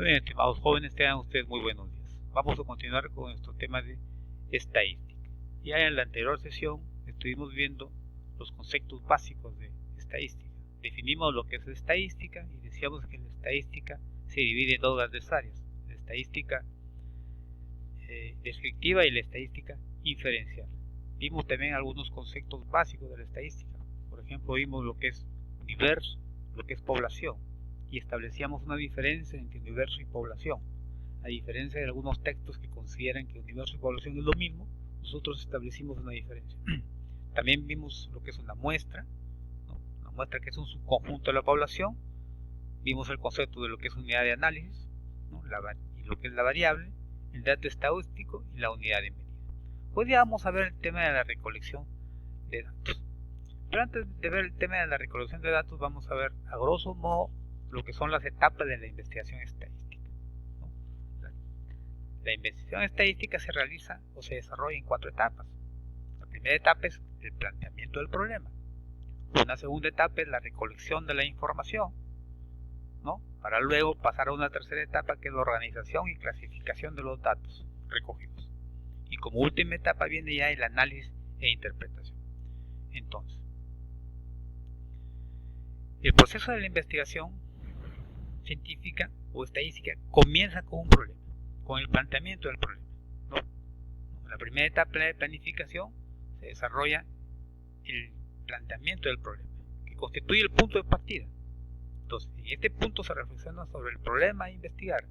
Muy bien, estimados jóvenes, tengan ustedes muy buenos días. Vamos a continuar con nuestro tema de estadística. Ya en la anterior sesión estuvimos viendo los conceptos básicos de estadística. Definimos lo que es estadística y decíamos que la estadística se divide en dos grandes áreas: la estadística descriptiva y la estadística inferencial. Vimos también algunos conceptos básicos de la estadística. Por ejemplo, vimos lo que es universo, lo que es población, y establecíamos una diferencia entre universo y población. A diferencia de algunos textos que consideran que universo y población es lo mismo, nosotros establecimos una diferencia. También vimos lo que es una muestra, ¿no? Una muestra que es un subconjunto de la población. Vimos el concepto de lo que es unidad de análisis, ¿no? Y lo que es la variable, el dato estadístico y la unidad de medida. Hoy día vamos a ver el tema de la recolección de datos. Pero antes de ver el tema de la recolección de datos, vamos a ver a grosso modo lo que son las etapas de la investigación estadística, ¿no? La investigación estadística se realiza o se desarrolla en 4 etapas. La primera etapa es el planteamiento del problema. Una segunda etapa es la recolección de la información, ¿no? Para luego pasar a una tercera etapa, que es la organización y clasificación de los datos recogidos. Y como última etapa viene ya el análisis e interpretación. Entonces, el proceso de la investigación científica o estadística comienza con un problema, con el planteamiento del problema, ¿no? En la primera etapa de planificación se desarrolla el planteamiento del problema, que constituye el punto de partida. Entonces, en este punto se reflexiona sobre el problema a investigar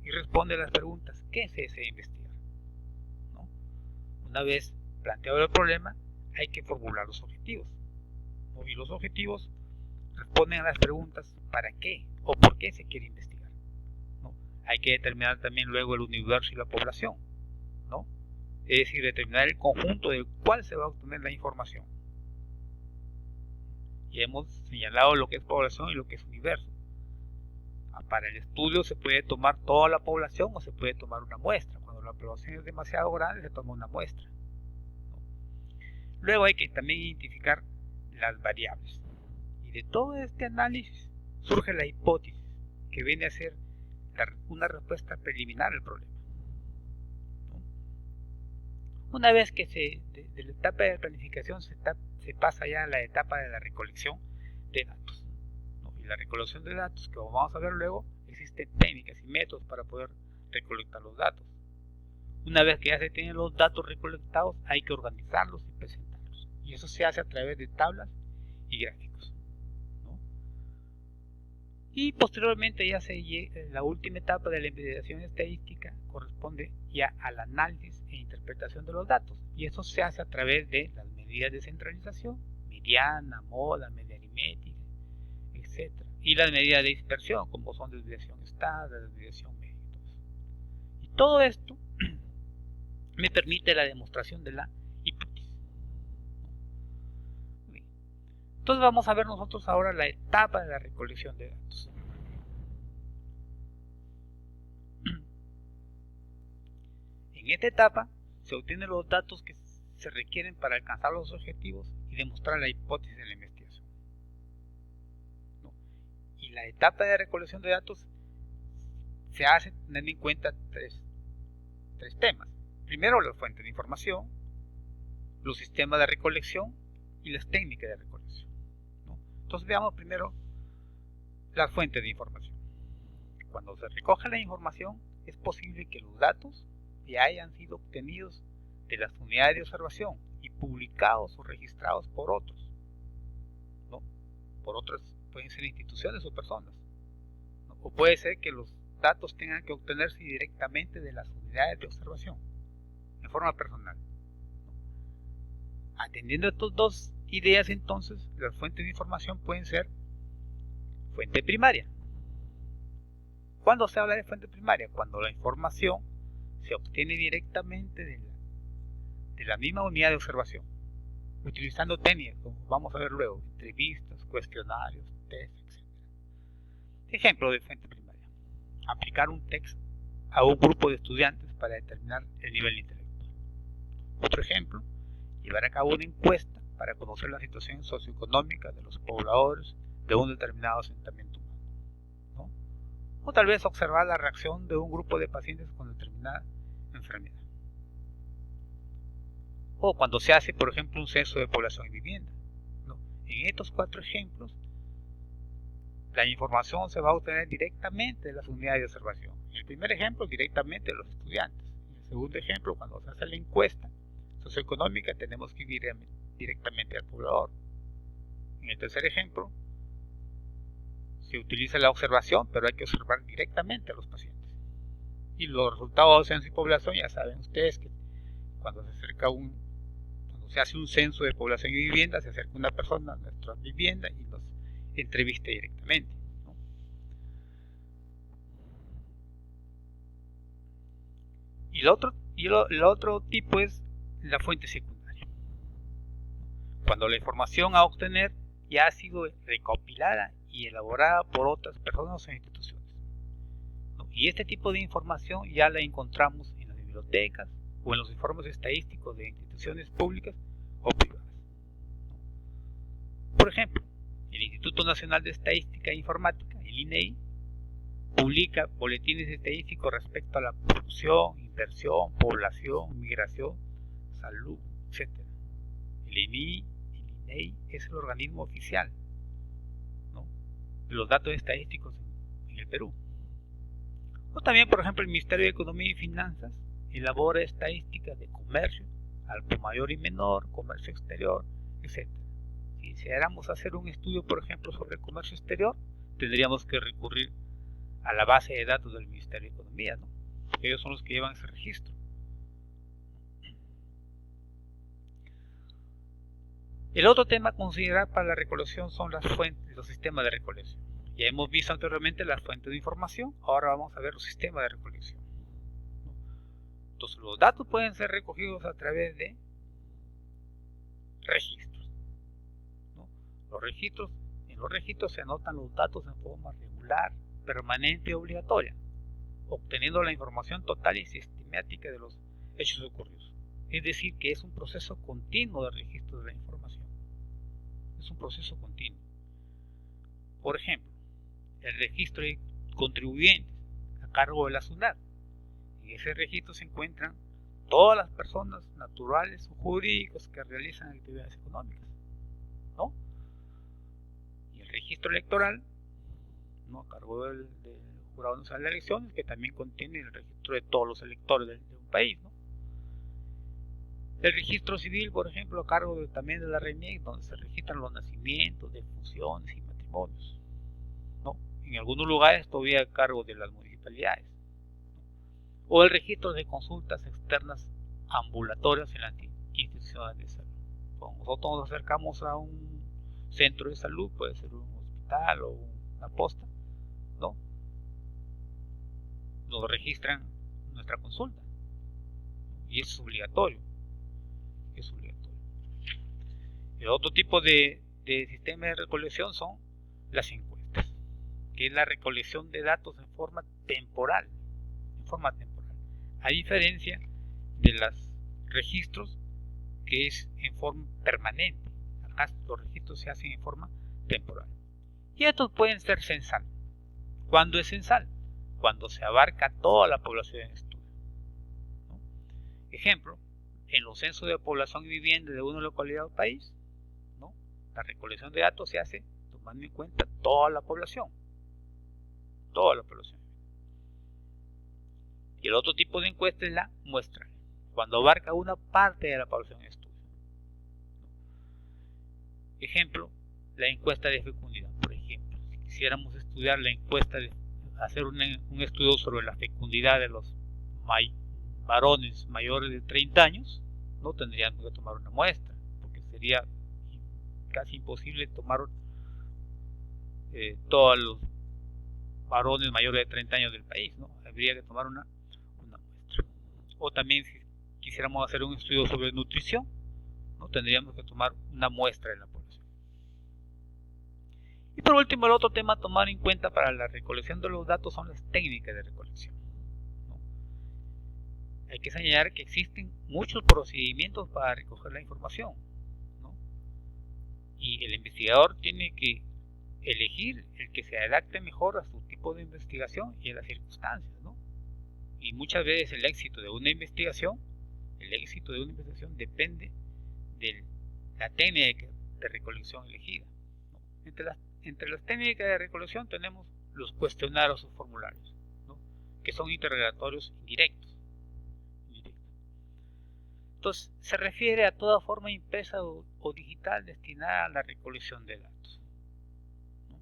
y responde a las preguntas: ¿qué se desea investigar? ¿No? Una vez planteado el problema, hay que formular los objetivos, ¿no? Y los objetivos responden a las preguntas: ¿para qué o por qué se quiere investigar? ¿No? Hay que determinar también luego el universo y la población, ¿no? Es decir, determinar el conjunto del cual se va a obtener la información. Y hemos señalado lo que es población y lo que es universo. Para el estudio se puede tomar toda la población o se puede tomar una muestra. Cuando la población es demasiado grande, se toma una muestra, ¿no? Luego hay que también identificar las variables. Y de todo este análisis surge la hipótesis, que viene a ser una respuesta preliminar al problema, ¿no? Una vez que de la etapa de planificación se pasa ya a la etapa de la recolección de datos, ¿no? Y la recolección de datos, que vamos a ver luego, existen técnicas y métodos para poder recolectar los datos. Una vez que ya se tienen los datos recolectados, hay que organizarlos y presentarlos. Y eso se hace a través de tablas y gráficos, ¿no? Y posteriormente ya la última etapa de la investigación estadística corresponde ya al análisis e interpretación de los datos, y eso se hace a través de las medidas de centralización, mediana, moda, media aritmética, etc. Y las medidas de dispersión, como son desviación estándar, desviación media. Y todo esto me permite la demostración de la hipótesis. Entonces vamos a ver nosotros ahora la etapa de la recolección de datos. En esta etapa se obtienen los datos que se requieren para alcanzar los objetivos y demostrar la hipótesis de la investigación, ¿no? Y la etapa de recolección de datos se hace teniendo en cuenta tres temas. Primero, la fuente de información, los sistemas de recolección y las técnicas de recolección, ¿no? Entonces veamos primero la fuente de información. Cuando se recoge la información, es posible que los datos ya hayan sido obtenidos de las unidades de observación y publicados o registrados por otros, ¿no? Por otras, pueden ser instituciones o personas, ¿no? O puede ser que los datos tengan que obtenerse directamente de las unidades de observación, en forma personal, ¿no? Atendiendo a estas dos ideas, entonces, las fuentes de información pueden ser fuente primaria. ¿Cuándo se habla de fuente primaria? Cuando la información se obtiene directamente de la misma unidad de observación, utilizando técnicas, como vamos a ver luego: entrevistas, cuestionarios, test, etc. Ejemplo de fuente primaria: aplicar un test a un grupo de estudiantes para determinar el nivel intelectual. Otro ejemplo: llevar a cabo una encuesta para conocer la situación socioeconómica de los pobladores de un determinado asentamiento humano, ¿no? o tal vez observar la reacción de un grupo de pacientes con determinada enfermedad. O cuando se hace, por ejemplo, un censo de población y vivienda, ¿no? En estos 4 ejemplos, la información se va a obtener directamente de las unidades de observación. En el primer ejemplo, directamente de los estudiantes. En el segundo ejemplo, cuando se hace la encuesta socioeconómica, tenemos que ir directamente al poblador. En el tercer ejemplo, se utiliza la observación, pero hay que observar directamente a los pacientes. Y los resultados del censo y población, ya saben ustedes que cuando se hace un censo de población y vivienda, se acerca una persona a nuestra vivienda y nos entrevista directamente, ¿no? Y el otro tipo es la fuente secundaria. Cuando la información a obtener ya ha sido recopilada y elaborada por otras personas o instituciones, ¿no? Y este tipo de información ya la encontramos en las bibliotecas o en los informes estadísticos de instituciones públicas o privadas. Por ejemplo, el Instituto Nacional de Estadística e Informática, el INEI, publica boletines estadísticos respecto a la producción, inversión, población, migración, salud, etc. El INEI es el organismo oficial, ¿no?, de los datos estadísticos en el Perú. O también, por ejemplo, el Ministerio de Economía y Finanzas elabora estadísticas de comercio, al mayor y menor, comercio exterior, etc. Si deseáramos hacer un estudio, por ejemplo, sobre el comercio exterior, tendríamos que recurrir a la base de datos del Ministerio de Economía, ¿no?, porque ellos son los que llevan ese registro. El otro tema a considerar para la recolección son las fuentes, los sistemas de recolección. Ya hemos visto anteriormente las fuentes de información, ahora vamos a ver los sistemas de recolección. Entonces, los datos pueden ser recogidos a través de registros, ¿no? En los registros se anotan los datos en forma regular, permanente y obligatoria, obteniendo la información total y sistemática de los hechos ocurridos. Es decir, que es un proceso continuo de registro de la información. Es un proceso continuo. Por ejemplo, el registro de contribuyentes a cargo de la SUNAT. En ese registro se encuentran todas las personas naturales o jurídicas que realizan actividades económicas, ¿no? Y el registro electoral, ¿no?, a cargo del Jurado Nacional de Elecciones, que también contiene el registro de todos los electores de un país, ¿no? El registro civil, por ejemplo, a cargo también de la RENIEC, donde se registran los nacimientos, defunciones y matrimonios, ¿no? En algunos lugares todavía a cargo de las municipalidades. O el registro de consultas externas ambulatorias en las instituciones de salud. Cuando nosotros nos acercamos a un centro de salud, puede ser un hospital o una posta, ¿no?, nos registran nuestra consulta y es obligatorio. El otro tipo de sistema de recolección son las encuestas, que es la recolección de datos en forma temporal, a diferencia de los registros que es en forma permanente. Acá los registros se hacen en forma temporal. Y estos pueden ser censal. ¿Cuándo es censal? Cuando se abarca toda la población en estudio, ¿no? Ejemplo, en los censos de población y vivienda de una localidad o país, ¿no?, la recolección de datos se hace tomando en cuenta toda la población. Y el otro tipo de encuesta es la muestral, cuando abarca una parte de la población en estudio. Ejemplo, la encuesta de fecundidad. Por ejemplo, si quisiéramos estudiar la encuesta hacer un estudio sobre la fecundidad de los varones mayores de 30 años, no tendríamos que tomar una muestra, porque sería casi imposible tomar todos los varones mayores de 30 años del país, ¿no? Habría que tomar una muestra. O también, si quisiéramos hacer un estudio sobre nutrición, ¿no?, tendríamos que tomar una muestra de la población. Y por último, el otro tema a tomar en cuenta para la recolección de los datos son las técnicas de recolección, ¿no? Hay que señalar que existen muchos procedimientos para recoger la información, ¿no?, y el investigador tiene que elegir el que se adapte mejor a su tipo tipo de investigación y en las circunstancias, ¿no? Y muchas veces el éxito de una investigación depende de la técnica de recolección elegida, ¿no? Entre las técnicas de recolección tenemos los cuestionarios o formularios, ¿no? Que son interrogatorios indirectos. Entonces, se refiere a toda forma impresa o digital destinada a la recolección de datos, ¿no?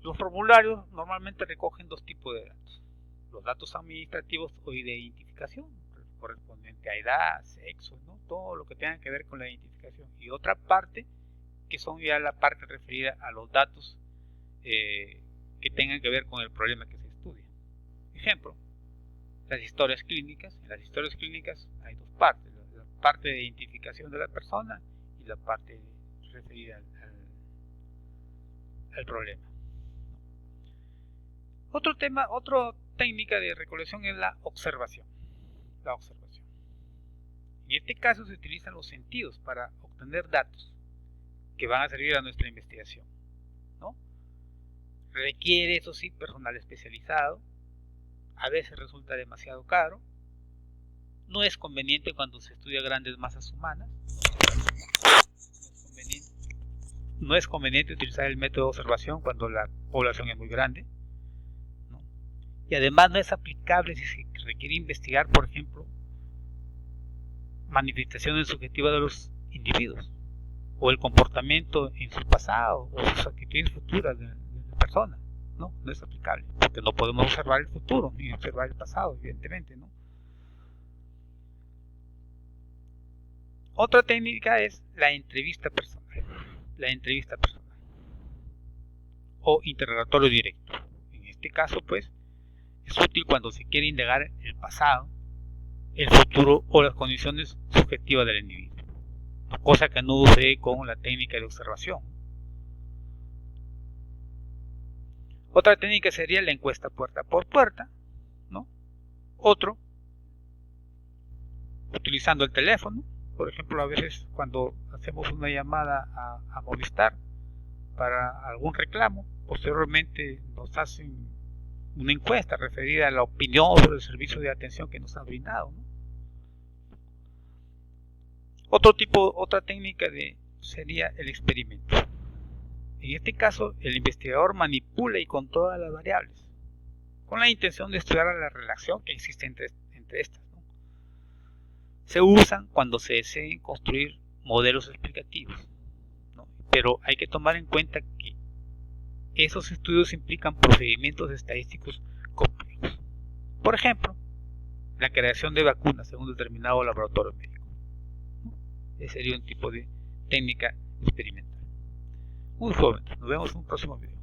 Los formularios normalmente recogen dos tipos de datos: los datos administrativos o de identificación, correspondiente a edad, sexo, ¿no? Todo lo que tenga que ver con la identificación, y otra parte que son ya la parte referida a los datos que tengan que ver con el problema que se estudia. Ejemplo, las historias clínicas. En las historias clínicas hay dos partes: la parte de identificación de la persona y la parte referida al problema. Otra técnica de recolección es la observación. En este caso se utilizan los sentidos para obtener datos que van a servir a nuestra investigación, ¿no? Requiere, eso sí, personal especializado. A veces resulta demasiado caro. No es conveniente cuando se estudia grandes masas humanas. No es conveniente utilizar el método de observación cuando la población es muy grande, ¿no? Y además no es aplicable si se requiere investigar, por ejemplo, manifestaciones subjetivas de los individuos, o el comportamiento en su pasado, o sus actitudes futuras de la persona. No es aplicable, porque no podemos observar el futuro ni observar el pasado, evidentemente, ¿no? Otra técnica es la entrevista personal o interrogatorio directo. En este caso, pues, es útil cuando se quiere indagar el pasado, el futuro o las condiciones subjetivas del individuo, cosa que no sucede con la técnica de observación. Otra técnica sería la encuesta puerta por puerta, ¿no? Otro, utilizando el teléfono. Por ejemplo, a veces cuando hacemos una llamada a Movistar para algún reclamo, posteriormente nos hacen una encuesta referida a la opinión sobre el servicio de atención que nos han brindado, ¿no? Otra técnica sería el experimento. En este caso, el investigador manipula y controla las variables con la intención de estudiar la relación que existe entre estas, ¿no? Se usan cuando se deseen construir modelos explicativos, ¿no? Pero hay que tomar en cuenta que esos estudios implican procedimientos estadísticos complejos. Por ejemplo, la creación de vacunas en un determinado laboratorio médico, ¿no? Ese sería un tipo de técnica experimental. Muy jóvenes, nos vemos en un próximo video.